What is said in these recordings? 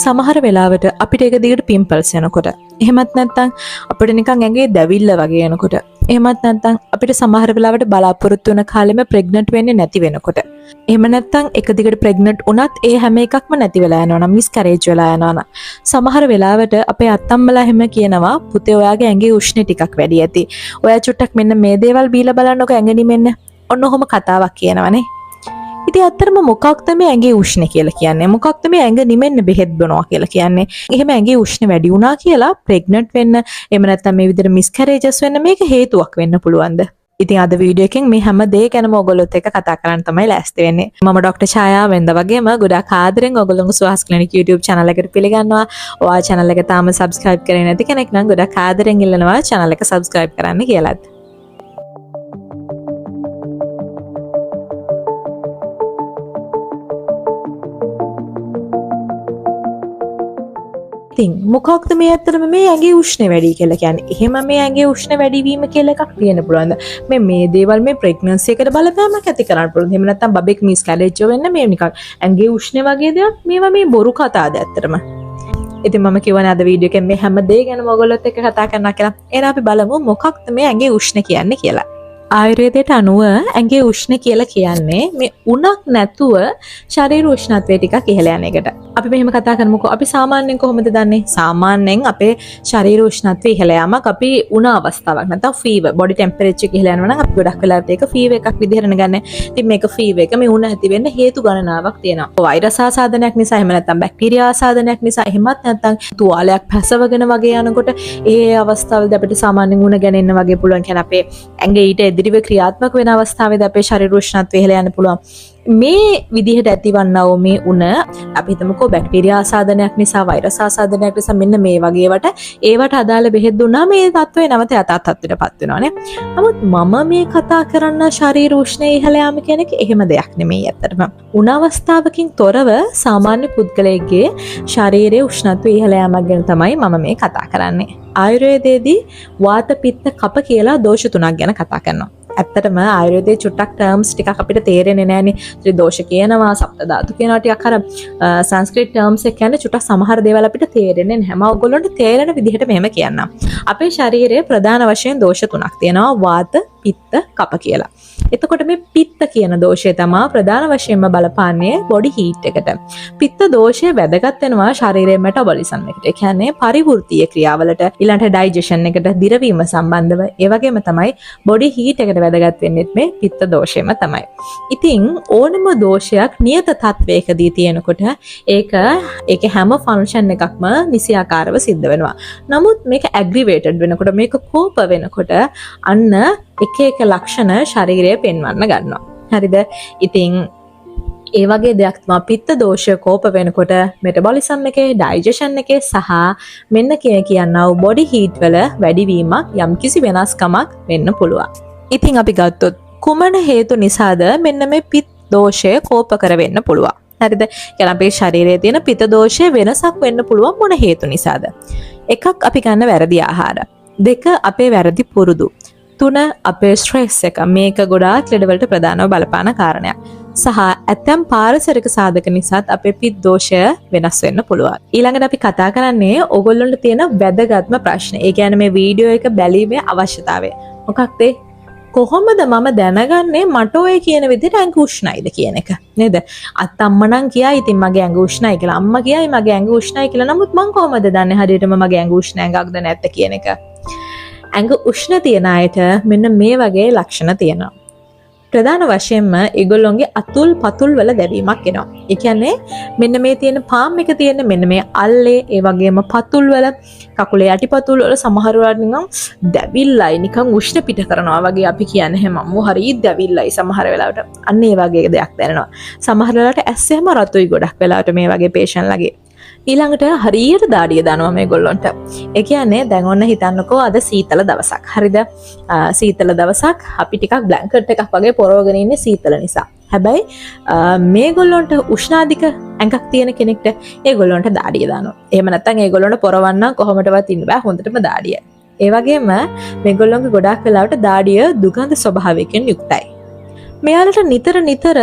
සමහර වෙලාවට අපිට එක දිගට පිම්පල්ස් එනකොට එහෙමත් නැත්නම් අපිට නිකන් ඇඟේ දැවිල්ල වගේ එනකොට එහෙමත් නැත්නම් අපිට සමහර වෙලාවට බලාපොරොත්තු වෙන කාලෙම ප්‍රෙග්නන්ට් වෙන්නේ නැති වෙනකොට එහෙම නැත්නම් එක දිගට ප්‍රෙග්නන්ට් වුණත් ඒ හැම එකක්ම නැති වෙලා යනවා නම් මිස්කැරේජ් වෙලා යනවා නම් සමහර වෙලාවට අපේ අත්තම්මලා එහෙම කියනවා පුතේ ඔයාගේ ඇඟේ උෂ්ණය ටිකක් වැඩි ඇති ඔයා චුට්ටක් මෙන්න මේ දේවල් බීලා බලන්නකෝ ඇඟ නිමෙන්න ඔන්න ඔහොම කතාවක් කියනවනේ. ඉතින් ඇත්තටම මොකක්ද මේ ඇඟේ උෂ්ණ කියලා කියන්නේ? මොකක්ද මේ ඇඟ නිමෙන්න බෙහෙත් බොනවා කියලා කියන්නේ? එහෙම ඇඟේ උෂ්ණ වැඩි වුණා කියලා ප්‍රෙග්නන්ට් වෙන්න එහෙම නැත්නම් මේ විදිහට මිස්කැරේජස් වෙන්න මේක හේතුවක් වෙන්න පුළුවන්ද? ඉතින් අද වීඩියෝ එකෙන් මේ හැම දෙයක් ගැනම ඔයගොල්ලොත් එක්ක කතා කරන්න තමයි ලෑස්ති වෙන්නේ. මම ડોક્ટર ඡායා වෙන්ද වගේම ගොඩාක් ආදරෙන් ඔයගොල්ලෝගේ සුහස් ක්ලිනික් YouTube channel එකට පිළිගන්නවා. ඔයා channel එක තාම subscribe කරේ නැති කෙනෙක් නම් ගොඩාක් ආදරෙන් ඉල්ලනවා channel එක subscribe කරන්න කියලාත්. මොකක්ද මේ ඇත්තටම මේ ඇඟේ උෂ්ණ වැඩි කියලා කියන්නේ? එහෙම මේ ඇඟේ උෂ්ණ වැඩි වීම කියලා එකක් තියෙන්න පුළුවන්ද? මේ දේවල් මේ ප්‍රෙග්නන්සි එකට බලපෑමක් ඇති කරන්න පුළුවන්. එහෙම නැත්නම් බබෙක් මිස්කැරේජ් වෙන්න මේ නිකන් ඇඟේ උෂ්ණ වගේ දේවල් මේවා මේ බොරු කතාද ඇත්තටම? ඉතින් මම කියවනේ අද වීඩියෝ එකෙන් මේ හැම දෙයක් ගැනම ඔයගොල්ලොත් එක්ක කතා කරනවා කියලා. එහෙනම් අපි බලමු මොකක්ද මේ ඇඟේ උෂ්ණ කියන්නේ කියලා. ආයුර්වේදයට අනුව ඇඟේ උෂ්ණ කියලා කියන්නේ මේ උණක් නැතුව ශරීර උෂ්ණත්වය ටිකක් ඉහළ යන එකට. අපි මෙහෙම කතා කරමුකෝ. අපි සාමාන්‍යයෙන් කොහොමද දන්නේ? සාමාන්‍යයෙන් අපේ ශරීර උෂ්ණත්වය ඉහළ යාමක් අපි උණ අවස්ථාවක් නැත්නම් ෆීවර් බොඩි ටෙම්පරේචර් එක ඉහළ යනවා නම් අපි ගොඩක් වෙලාවට ඒක ෆීවර් එකක් විදිහට නගන්නේ. ඉතින් මේක ෆීවර් එක මේ උණ ඇති වෙන්න හේතු ගණනාවක් තියෙනවා. වෛරස් ආසාදනයක් නිසා එහෙම නැත්නම් බැක්ටීරියා ආසාදනයක් නිසා එහෙමත් නැත්නම් තුවාලයක් පැසවගෙන වගේ යනකොට ඒ අවස්ථාවේදී අපිට සාමාන්‍යයෙන් උණ ගැනෙන්න වගේ පුළුවන්. කියන්නේ අපේ ඇඟේ ඊට එදිරිව ක්‍රියාත්මක වෙන අවස්ථාවේදී අපේ ශරීර උෂ්ණත්වය ඉහළ යන්න පුළුවන්. මේ විදිහට ඇතිවන්නා වූ මේ උණ අපි හිතමුකෝ බැක්ටීරියා ආසාදනයක් නිසා වෛරස් ආසාදනයක් නිසා මෙන්න මේ වගේ ඒවට අදාළ බෙහෙත් දුන්නා මේ තත්ත්වය නැවත යථා තත්ත්වයටපත් වෙනවානේ. නමුත් මම මේ කතා කරන්න ශරීර උෂ්ණය ඉහළ යාම කියන එක එහෙම දෙයක් නෙමෙයි ඇත්තටම. උණ අවස්ථාවකින් තොරව සාමාන්‍ය පුද්ගලයෙක්ගේ ශරීරයේ උෂ්ණත්වය ඉහළ යාමක් ගැන තමයි මම මේ කතා කරන්නේ. ආයුර්වේදයේදී වාත පිත්ත කප කියලා දෝෂ තුනක් ගැන කතා කරනවා. ඇත්තටම ආයුර්වේදයේ චුට්ටක් ටර්ම්ස් ටිකක් අපිට තේරෙන්නේ නැහනේ. ත්‍රිදෝෂ කියනවා, සප්ත ධාතු කියනවා ටිකක් අර සංස්කෘත ටර්ම්ස් එක කියන්නේ චුට්ටක් සමහර දේවල් අපිට තේරෙන්නේ නැහැ. මම ඔයගොල්ලන්ට තේරෙන විදිහට මෙහෙම කියන්නම්. අපේ ශරීරයේ ප්‍රධාන වශයෙන් දෝෂ තුනක් තියෙනවා. වාත, පිත්ත, කප කියලා. එතකොට මේ පිත්ත කියන දෝෂය තමයි ප්‍රධාන වශයෙන්ම බලපාන්නේ බොඩි හීට් එකට. පිත්ත දෝෂය වැදගත් වෙනවා ශරීරයේ මෙටබොලිසම් එකට. ඒ කියන්නේ පරිවෘත්තීය ක්‍රියාවලට, ඊළඟට ඩයිජෙෂන් එකට, දිරවීම සම්බන්ධව. ඒ වගේම තමයි බොඩි හීට් එකට වැදගත් වෙන්නේ මේ පිත්ත දෝෂයම තමයි. ඉතින් ඕනම දෝෂයක් නියත තත්වයකදී තියෙනකොට ඒකේ හැම ෆන්ක්ෂන් එකක්ම නිසියාකාරව සිද්ධ වෙනවා. නමුත් මේක ඇග්‍රිවේටඩ් වෙනකොට මේක කෝප වෙනකොට අන්න එක ලක්ෂණ ශරීරය පෙන්වන්න ගන්නවා. හරිද? ඉතින් ඒ වගේ දෙයක් තමයි පිත්ත දෝෂය කෝප වෙනකොට මෙටබොලිසම් එකේ, ඩයිජෙෂන් එකේ සහ මෙන්න කියනවා බොඩි හීට් වල වැඩිවීමක් යම්කිසි වෙනස්කමක් වෙන්න පුළුවන්. ඉතින් අපි ගත්තොත් කුමන හේතු නිසාද මෙන්න මේ පිත්ත දෝෂය කෝප කර වෙන්න පුළුවන්? හරිද? يعني අපේ ශරීරයේ තියෙන පිත්ත දෝෂය වෙනසක් වෙන්න පුළුවන් මොන හේතු නිසාද? එකක් අපි ගන්න වැරදි ආහාර. දෙක අපේ වැරදි පුරුදු. 3 අපේ ස්ට්‍රෙස් එක. මේක ගොඩාක් ලෙඩවලට ප්‍රධානව බලපාන කාරණයක්. සහ ඇතැම් පාරිසරික සාධක නිසාත් අපේ පිත්ත දෝෂය වෙනස් වෙන්න පුළුවන්. ඊළඟට අපි කතා කරන්නේ ඕගොල්ලන්ට තියෙන වැදගත්ම ප්‍රශ්න. ඒ කියන්නේ මේ වීඩියෝ එක බැලීමේ අවශ්‍යතාවය. මොකක්ද? කොහොමද මම දැනගන්නේ මට ඔය කියන විදිහට ඇඟ උෂ්ණයිද කියන එක? නේද? අත්තම්ම නම් කියයි ඉතින් මගේ ඇඟ උෂ්ණයි කියලා. අම්මා කියයි මගේ ඇඟ උෂ්ණයි කියලා. නමුත් මං කොහොමද දන්නේ හරියටම මගේ ඇඟ උෂ්ණ ඇඟක්ද නැත්ද කියන එක? ඇඟ උෂ්ණ තියන අයට මෙන්න මේ වගේ ලක්ෂණ තියෙනවා. ප්‍රධාන වශයෙන්ම ඒගොල්ලොන්ගේ අතුල් පතුල් වල දැවීමක් එනවා. ඒ කියන්නේ මෙන්න මේ තියෙන පාම් එක තියෙන මෙන්න මේ අල්ලේ ඒ වගේම පතුල් වල කකුලේ යටිපතුල් වල සමහර වෙලාවට නිකන් දැවිල්ලයි නිකන් උෂ්ණ පිට කරනවා වගේ අපි කියන්නේ හැම අම්මෝ හරිය දැවිල්ලයි සමහර වෙලාවට. අන්න ඒ වගේ දෙයක් දැනෙනවා. සමහර වෙලාවට ඇස් එහෙම රතුයි ගොඩක් වෙලාවට මේ වගේ පේෂන්ට්ලාගේ. ඊළඟට හරියට දාඩිය දානවා මේගොල්ලොන්ට. ඒ කියන්නේ දැන් ඔන්න හිතන්නකෝ අද සීතල දවසක්. හරිද? සීතල දවසක් අපි ටිකක් බ්ලැන්කට් එකක් වගේ පොරවගෙන ඉන්නේ සීතල නිසා. හැබැයි මේගොල්ලොන්ට උෂ්ණාධික ඇඟක් තියෙන කෙනෙක්ට ඒගොල්ලොන්ට දාඩිය දානවා. එහෙම නැත්නම් ඒගොල්ලොන්ට පොරවන්න කොහොමදවත් ඉන්න බෑ හොඳටම දාඩිය. ඒ වගේම මේගොල්ලොන්ගේ ගොඩාක් වෙලාවට දාඩිය දුගඳ ස්වභාවයකින් යුක්තයි. මෙයාලට නිතර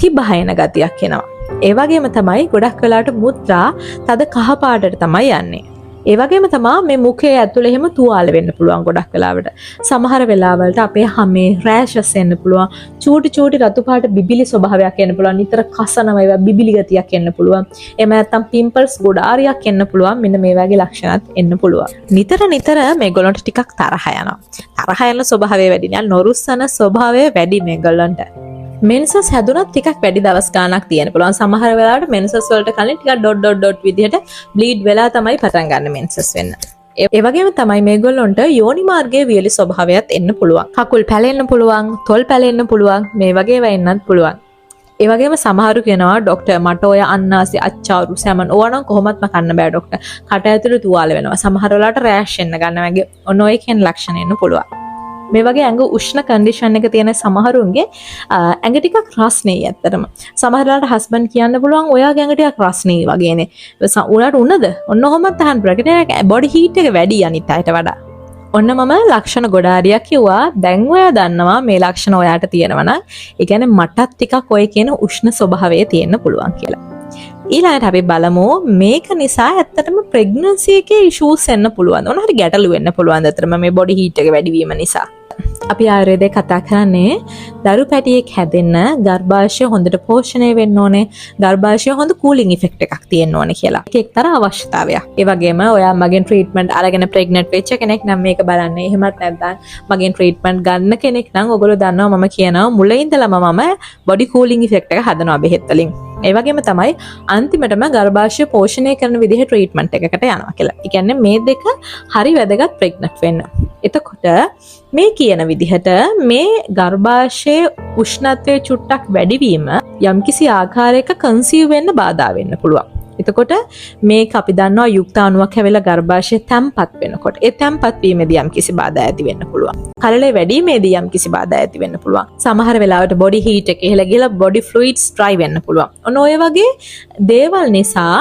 තිබහයන ගතියක් එනවා. ඒ වගේම තමයි ගොඩක් වෙලාවට මුත්‍රා තද කහ පාටට තමයි යන්නේ. ඒ වගේම තමයි මේ මුඛයේ ඇතුලේ එහෙම තුවාල වෙන්න පුළුවන් ගොඩක් වෙලාවට. සමහර වෙලාවලට අපේ හැමේ රෑෂස් එන්න පුළුවන්. චූටි රතු පාට බිබිලි ස්වභාවයක් එන්න පුළුවන්. නිතර කසනවා ඒවා බිබිලි ගතියක් එන්න පුළුවන්. එහෙම නැත්නම් පිම්පල්ස් ගොඩාරියක් එන්න පුළුවන්. මෙන්න මේ වගේ ලක්ෂණات එන්න පුළුවන්. නිතර මේගොල්ලන්ට ටිකක් තරහ යනවා. තරහ යන ස්වභාවය වැඩි නෑ. නොරුස්සන ස්වභාවය වැඩි මේගොල්ලන්ට. මෙන්සස් හැදුනත් ටිකක් වැඩි දවස් ගාණක් තියෙන්න පුළුවන්. සමහර වෙලාවට මෙන්සස් වලට කලින් ටිකක් ඩොට් විදිහට බ්ලීඩ් වෙලා තමයි පටන් ගන්න මෙන්සස් වෙන්න. ඒ වගේම තමයි මේගොල්ලොන්ට යෝනි මාර්ගයේ වියලි ස්වභාවයක් එන්න පුළුවන්. කකුල් පැලෙන්න පුළුවන්, තොල් පැලෙන්න පුළුවන්, මේ වගේ ඒවා එන්නත් පුළුවන්. ඒ වගේම සමහරු කියනවා ડોක්ටර් මට ඔය අන්නාසි අච්චාරු සැමන් ඕවා නම් කොහොමත්ම කන්න බෑ ડોක්ටර්. කට ඇතුළේ තුවාල වෙනවා. සමහර වෙලාවට රෑෂ් එන්න ගන්නවා වගේ ඔන්න ඔය කියන ලක්ෂණ එන්න පුළුවන්. මේ වගේ ඇඟ උෂ්ණ කන්ඩිෂන් එක තියෙන සමහරුන්ගේ ඇඟ ටිකක් රස්නේ ඇත්තටම. සමහර වෙලාවට හස්බන්ඩ් කියන්න පුළුවන් ඔයාගේ ඇඟ ටිකක් රස්නේ වගේනේ. ඔයාලට උනද? ඔන්න ඔහොමත් අහන්න ප්‍රකට බොඩි හීට් එක වැඩි අනිත් අයට වඩා. ඔන්න මම ලක්ෂණ ගොඩාරියක් කිව්වා. දැන් ඔයා දන්නවා මේ ලක්ෂණ ඔයාට තියෙනවා නම් ඒ කියන්නේ මටත් ටිකක් ඔය කියන උෂ්ණ ස්වභාවය තියෙන්න පුළුවන් කියලා. ඊළඟට අපි බලමු මේක නිසා ඇත්තටම ප්‍රෙග්නන්සි එකේ ඉෂුස් එන්න පුළුවන්. ඕන හරි ගැටලු වෙන්න පුළුවන් ඇත්තටම මේ බොඩි හීට් එක වැඩි වීම නිසා. අපි ආයුර්වේදයේ කතා කරන්නේ දරු පැටියෙක් හැදෙන්න ගර්භාෂය හොඳට පෝෂණය වෙන්න ඕනේ. ගර්භාෂය හොඳ කූලින් ඉෆෙක්ට් එකක් තියෙන්න ඕනේ කියලා. ඒක එක්තරා අවශ්‍යතාවයක්. ඒ වගේම ඔයා මගෙන් ට්‍රීට්මන්ට් අරගෙන ප්‍රෙග්නන්ට් වෙච්ච කෙනෙක් නම් මේක බලන්නේ. එහෙමත් නැත්නම් මගෙන් ට්‍රීට්මන්ට් ගන්න කෙනෙක් නම් ඔයගොල්ලෝ දන්නවා මම කියනවා මුල ඉඳලම මම බොඩි කූලින් ඉෆෙක්ට් එක හදනවා බෙහෙත් වලින්. ඒ වගේම තමයි අන්තිමටම ගර්භාෂය පෝෂණය කරන විදිහේ ට්‍රීට්මන්ට් එකකට යනවා කියලා. ඒ කියන්නේ මේ දෙක හරි වැදගත් ප්‍රෙග්නන්ට් වෙන්න. එතකොට මේ කියන විදිහට මේ ගර්භාෂයේ උෂ්ණත්වයේ චුට්ටක් වැඩිවීම යම්කිසි ආකාරයක කන්සීව් වෙන්න බාධා වෙන්න පුළුවන්. එතකොට මේක අපි දන්නවා යුක්තාණුවක් හැවෙලා ගර්භාෂය තැම්පත් වෙනකොට ඒ තැම්පත් වීමේදී යම්කිසි බාධා ඇති වෙන්න පුළුවන්. කලලේ වැඩිීමේදී යම්කිසි බාධා ඇති වෙන්න පුළුවන්. සමහර වෙලාවට බොඩි හීට් එක ඉහළ ගිහලා බොඩි ෆ්ලුයිඩ්ස් ඩ්‍රයි වෙන්න පුළුවන්. ඔන්න ඔය වගේ දේවල් නිසා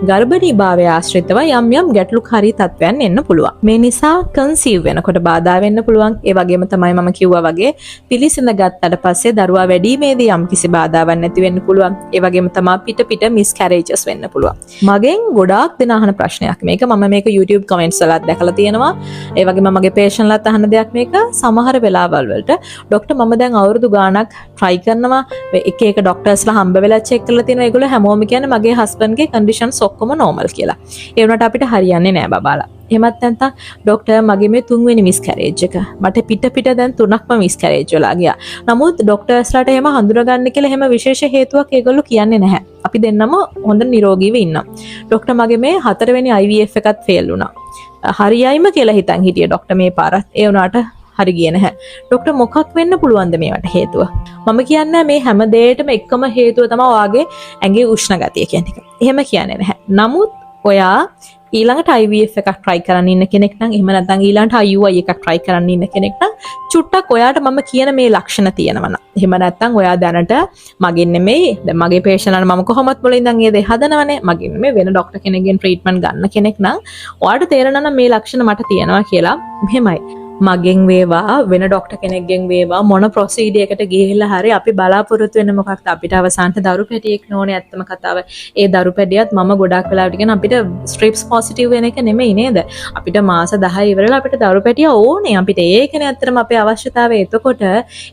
ගර්භණී භාවය ආශ්‍රිතව යම් ගැටලුකාරී තත්ත්වයන් එන්න පුළුවන්. මේ නිසා කන්සීව් වෙනකොට බාධා වෙන්න පුළුවන්. ඒ වගේම තමයි මම කිව්වා වගේ පිළිසිඳ ගත්තට පස්සේ දරුවා වැඩිීමේදී යම්කිසි බාධාවක් නැති වෙන්න පුළුවන්. ඒ වගේම තමයි පිට මිස්කැරේජස් වෙන්න පුළුවන්. මගෙන් ගොඩාක් දෙනා අහන ප්‍රශ්නයක් මේක. මම මේක YouTube comments වලත් දැකලා තියෙනවා. ඒ වගේම මගේ patient ලත් අහන දෙයක් මේක. සමහර වෙලාවල් වලට ડોක්ටර් මම දැන් අවුරුදු ගාණක් try කරනවා. එක ડોක්ටර්ස්ලා හම්බ වෙලා check කරලා තියෙනවා. ඒගොල්ලෝ හැමෝම කියන්නේ මගේ husbandගේ conditions ඔක්කොම normal කියලා. ඒ වුණාට අපිට හරියන්නේ නෑ බබාලා. එහෙමත් නැත්නම් ડોක්ටර් මගේ මේ තුන්වෙනි මිස්කැරේජ් එක. මට පිට දැන් තුනක්ම මිස්කැරේජ් වෙලා ගියා. නමුත් ડોක්ටර්ස්ලාට එහෙම හඳුනගන්න කියලා එහෙම විශේෂ හේතුවක් ඒගොල්ලෝ කියන්නේ නැහැ. අපි දෙන්නම හොඳ නිරෝගීව ඉන්නවා. ડોක්ටර් මගේ මේ හතරවෙනි IVF එකත් ෆේල් වුණා. හරියයිම කියලා හිතන් හිටියේ ડોක්ටර් මේ පාරත්. ඒ වුණාට හරි ගියේ නැහැ. ડોක්ටර් මොකක් වෙන්න පුළුවන්ද මේවට හේතුව? මම කියන්නේ මේ හැම දෙයකටම එකම හේතුව තමයි ඔයාගේ ඇඟේ උෂ්ණ ගතිය කියන එක. එහෙම කියන්නේ නැහැ. නමුත් ඔයා ඊළඟට IVF එකක් try කරන්න ඉන්න කෙනෙක් නම් එහෙම නැත්නම් ඊළඟට IUI එකක් try කරන්න ඉන්න කෙනෙක් නම් චුට්ටක් ඔයාට මම කියන මේ ලක්ෂණ තියෙනවා නම් එහෙම නැත්නම් ඔයා දැනට මගෙන් නෙමෙයි දැන් මගේ patient ලාට මම කොහොමත් මුලින් ඉඳන් ඒ දේ හදනවනේ මගෙන් නෙමෙයි වෙන ડોක්ටර් කෙනෙක්ගෙන් ට්‍රීට්මන්ට් ගන්න කෙනෙක් නම් ඔයාට තේරෙනවා නම් මේ ලක්ෂණ මට තියෙනවා කියලා මෙහෙමයි මගෙන් වේවා වෙන ડોක්ටර් කෙනෙක්ගෙන් වේවා මොන ප්‍රොසීඩර් එකකට ගිහිල්ලා හරි අපි බලාපොරොත්තු වෙන්නේ මොකක්ද අපිට අවසානට දරු පැටියෙක් නෝනේ ඇත්තම කතාව. ඒ දරු පැටියත් මම ගොඩක් වෙලාවට කියන අපිට ස්ට්‍රිප්ස් පොසිටිව් වෙන එක නෙමෙයි නේද? අපිට මාස 10 ඉවරලා අපිට දරු පැටිය ඕනේ. අපිට ඒකනේ ඇත්තටම අපේ අවශ්‍යතාවය. එතකොට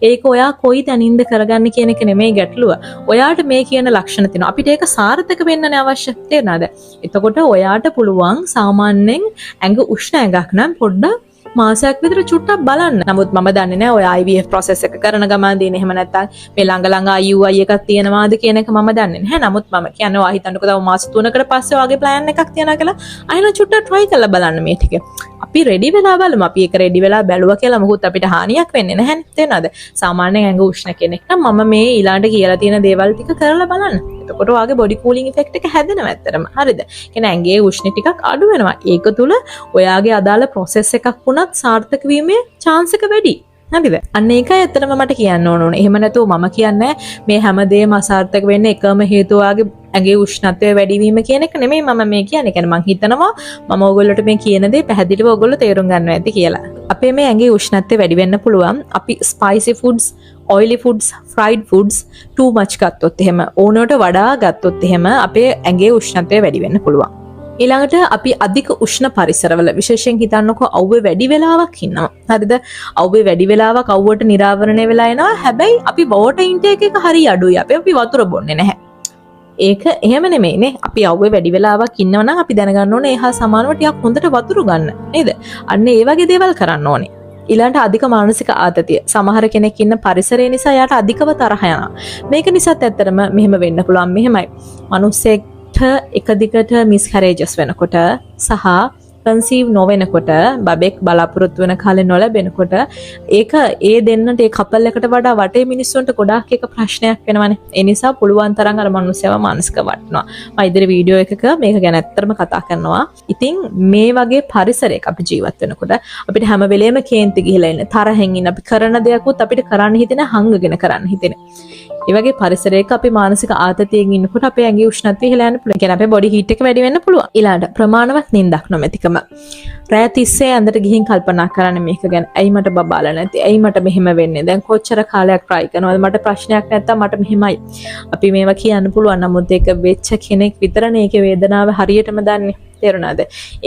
ඒක ඔයා කොයි තැනින්ද කරගන්නේ කියන එක නෙමෙයි ගැටලුව. ඔයාට මේ කියන ලක්ෂණ තියෙනවා. අපිට ඒක සාර්ථක වෙන්නනේ අවශ්‍ය. තේරෙනවද? එතකොට ඔයාට පුළුවන් සාමාන්‍යයෙන් ඇඟ උෂ්ණ ඇඟක් නම් පොඩ්ඩක් මාසයක් විතර චුට්ටක් බලන්න. නමුත් මම දන්නේ නැහැ ඔය IVF process එක කරන ගමන්දී එහෙම නැත්නම් මේ ළඟ IUI එකක් තියෙනවාද කියන එක මම දන්නේ නැහැ. නමුත් මම කියන්නේ ඔයා හිතන්නකෝ තව මාස 3කට පස්සේ ඔයාගේ plan එකක් තියනවා කියලා අයින චුට්ටක් try කරලා බලන්න මේ ටික. අපි ready වෙලා බලමු. අපි ඒක ready වෙලා බැලුවා කියලා මොකුත් අපිට හානියක් වෙන්නේ නැහැ නේ. තේරෙනවද? සාමාන්‍යයෙන් ඇඟ උෂ්ණ කෙනෙක් නම් මම මේ ඊළඟට කියලා තියෙන දේවල් ටික කරලා බලන්න. එතකොට ඔයාගේ body cooling effect එක හැදෙනවා ඇත්තටම. හරිද? කියන්නේ ඇඟේ උෂ්ණ ටිකක් අඩු වෙනවා. ඒක තුල ඔයාගේ අදාළ process එකක් වුණත් සාර්ථක වීමේ chance එක වැඩි. හරිද? අන්න ඒකයි ඇත්තටම මට කියන්න ඕනේ. එහෙම නැතුව මම කියන්නේ මේ හැමදේම අසාර්ථක වෙන්නේ එකම හේතුව ඔයාගේ ඇඟේ උෂ්ණත්වය වැඩි වීම කියන එක නෙමෙයි මම මේ කියන්නේ. කියන්නේ මම හිතනවා මම ඔයගොල්ලෝට මේ කියන දේ පැහැදිලිව ඔයගොල්ලෝ තේරුම් ගන්නවා ඇති කියලා. අපේ මේ ඇඟේ උෂ්ණත්වය වැඩි වෙන්න පුළුවන්. අපි spicy foods oily foods, fried foods too much ගත්තොත් එහෙම ඕනකට වඩා ගත්තොත් එහෙම අපේ ඇඟේ උෂ්ණත්වය වැඩි වෙන්න පුළුවන්. ඊළඟට අපි අධික උෂ්ණ පරිසරවල විශේෂයෙන් හිතන්නකෝ අවුවේ වැඩි වෙලාවක් ඉන්නවා. හරිද? අවුවේ වැඩි වෙලාවක් අවුවට නිරාවරණය වෙලා එනවා. හැබැයි අපි water intake එක හරිය අඩුයි. අපි වතුර බොන්නේ නැහැ. ඒක එහෙම නෙමෙයිනේ. අපි අවුවේ වැඩි වෙලාවක් ඉන්නවා නම් අපි දැනගන්න ඕනේ ඒහා සමානව ටිකක් හොඳට වතුර ගන්න. නේද? අන්න ඒ වගේ දේවල් කරන්න ඕනේ. ඊළඟට අධික මානසික ආතතිය. සමහර කෙනෙක් ඉන්න පරිසරය නිසා යාට අධිකව තරහ යනවා. මේක නිසාත් ඇත්තටම මෙහෙම වෙන්න පුළුවන්. මෙහෙමයි. මිනිස්සෙක් එක දිගට මිස්කැරේජස් වෙනකොට සහ කන්සීව් නොවෙනකොට බබෙක් බලාපොරොත්තු වෙන කාලේ නොලැබෙනකොට ඒක ඒ දෙන්නට ඒ කපල් එකට වඩා වටේ මිනිස්සුන්ට ගොඩාක් එක ප්‍රශ්නයක් වෙනවනේ. ඒ නිසා පුළුවන් තරම් අර මිනිස්සුව මානසික වටනවා. මම ඉදිරි වීඩියෝ එකක මේක ගැන ඇත්තටම කතා කරනවා. ඉතින් මේ වගේ පරිසරයක අපි ජීවත් වෙනකොට අපිට හැම වෙලේම කේන්ති ගිහිලා ඉන්න තරහෙන් ඉන්න අපි කරන දෙයක්වත් අපිට කරන්න හිතෙන හංගගෙන කරන්න හිතෙන. ඒ වගේ පරිසරයක අපි මානසික ආතතියෙන් ඉන්නකොට අපේ ඇඟේ උෂ්ණත්වය ඉහළ යන්න පුළුවන්. කියන්නේ අපේ බොඩි හීට් එක වැඩි වෙන්න පුළුවන්. ඊළඟට ප්‍රමාණවත් නිින්දක් නොමැතිකම. රෑ තිස්සේ ඇඳට ගිහින් කල්පනා කරන්න මේක ගැන. ඇයි මට බබාලා නැති? ඇයි මට මෙහෙම වෙන්නේ? දැන් කොච්චර කාලයක් try කරනවද? මට ප්‍රශ්නයක් නැත්තම් මට මෙහෙමයි. අපි මේවා කියන්න පුළුවන්. නමුත් ඒක වෙච්ච කෙනෙක් විතරනේ ඒකේ වේදනාව හරියටම දන්නේ. තේරුණාද?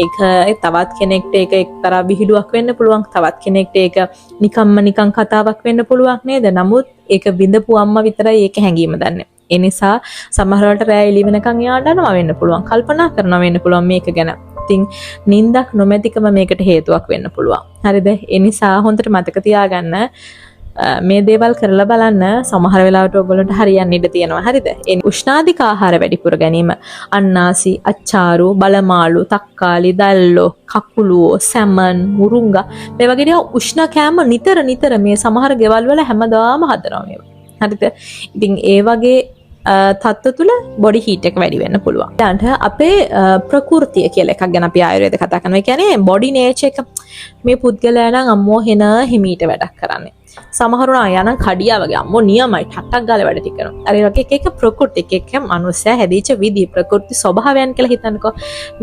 ඒක තවත් කෙනෙක්ට ඒක එක්තරා විහිළුවක් වෙන්න පුළුවන්. තවත් කෙනෙක්ට ඒක නිකන් කතාවක් වෙන්න පුළුවන් නේද? නමුත් ඒක විඳපු අම්මා විතරයි ඒක හැංගීම දන්නේ. ඒ නිසා සමහර වෙලාවට රෑ එළි වෙනකන් යාඩනවා වෙන්න පුළුවන්. කල්පනා කරනවා වෙන්න පුළුවන් මේක ගැන. ඉතින් නිින්දක් නොමැතිකම මේකට හේතුවක් වෙන්න පුළුවන්. හරිද? ඒ නිසා හොඳට මතක තියාගන්න මේ දේවල් කරලා බලන්න. සමහර වෙලාවට ඔයගොල්ලන්ට හරියන්න ඉඩ තියෙනවා. හරිද? ඒ උෂ්ණාධික ආහාර වැඩිපුර ගැනීම, අන්නාසි, අච්චාරු, බලමාළු, තක්කාලි, දැල්ලෝ, කකුලුවෝ, සැමන්, මුරුංගා මේ වගේ දේවල් උෂ්ණ කෑම නිතර මේ සමහර ගෙවල් වල හැමදාම හදනවා මේවා. හරිද? ඉතින් ඒ වගේ තත්ත්ව තුළ බොඩි හීට් එක වැඩි වෙන්න පුළුවන්. ඊළඟට අපේ ප්‍රകൃතිය කියලා එකක් ගැන අපි ආයුර්වේද කතා කරනවා. ඒ කියන්නේ බොඩි නේචර් එක. මේ පුද්ගලයා නම් අම්මෝ හෙන හිමීට වැඩක් කරන්නේ. සමහරු නම් යන කඩියා වගේ අම්මෝ නියමයි ටට්ටක් ගාලා වැඩ ටික කරනවා. අර වගේ එක ප්‍රകൃති එක මනුස්සයා හැදිච්ච විදිහ ප්‍රകൃති ස්වභාවයන් කියලා හිතන්නකෝ.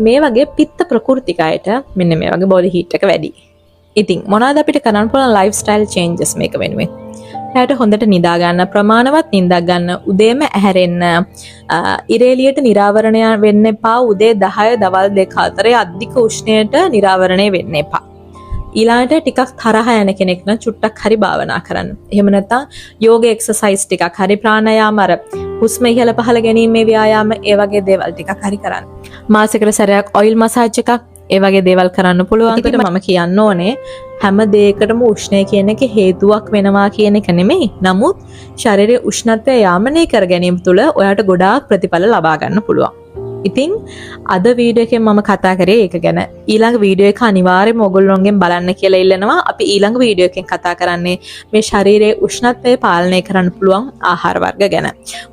මේ වගේ පිත්ත ප්‍රകൃතිකයට මෙන්න මේ වගේ බොඩි හීට් එක වැඩි. ඉතින් මොනවාද අපිට කරන්න පුළුවන් ලයිෆ් ස්ටයිල් චේන්ජස් මේක වෙනුවෙන්? රැට හොඳට නිදා ගන්න, ප්‍රමාණවත් නිින්දක් ගන්න, උදේම ඇහැරෙන්න, ඉරේලියට නිරාවරණය වෙන්න එපා. උදේ 10 දවල් 2 අතරේ අධික උෂ්ණයට නිරාවරණය වෙන්න එපා. ඊළඟට ටිකක් තරහ යන කෙනෙක් නම් චුට්ටක් හරි භාවනා කරන්න. එහෙම නැත්නම් යෝග එක්සර්සයිස් ටිකක් හරි ප්‍රාණායාම අර හුස්ම ඉහළ පහළ ගැනීමේ ව්‍යායාම ඒ වගේ දේවල් ටිකක් හරි කරන්න. මාසෙකට සැරයක් ඔයිල් මසාජ් එකක් ඒ වගේ දේවල් කරන්න පුළුවන්. ඒකට මම කියන්න ඕනේ හැම දෙයකටම උෂ්ණය කියන එක හේතුවක් වෙනවා කියන එක නෙමෙයි. නමුත් ශරීරයේ උෂ්ණත්වය යාමනය කර ගැනීම තුළ ඔයාට ගොඩාක් ප්‍රතිඵල ලබා ගන්න පුළුවන්. ඉතින් අද වීඩියෝ එකෙන් මම කතා කරේ ඒක ගැන. ඊළඟ වීඩියෝ එක අනිවාර්යයෙන්ම ඔයගොල්ලෝගෙන් බලන්න කියලා ඉල්ලනවා. අපි ඊළඟ වීඩියෝ එකෙන් කතා කරන්නේ මේ ශරීරයේ උෂ්ණත්වය පාලනය කරන්න පුළුවන් ආහාර වර්ග ගැන.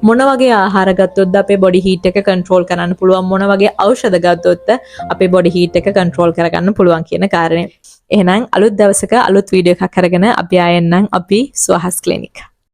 මොන වගේ ආහාර ගත්තොත්ද අපේ බොඩි හීට් එක කන්ට්‍රෝල් කරන්න පුළුවන්, මොන වගේ ඖෂධ ගත්තොත්ද අපේ බොඩි හීට් එක කන්ට්‍රෝල් කරගන්න පුළුවන් කියන කාරණේ. එහෙනම් අලුත් දවසක අලුත් වීඩියෝ එකක් අරගෙන අපි ආයෙත් නම් අපි සුවහස් ක්ලිනික්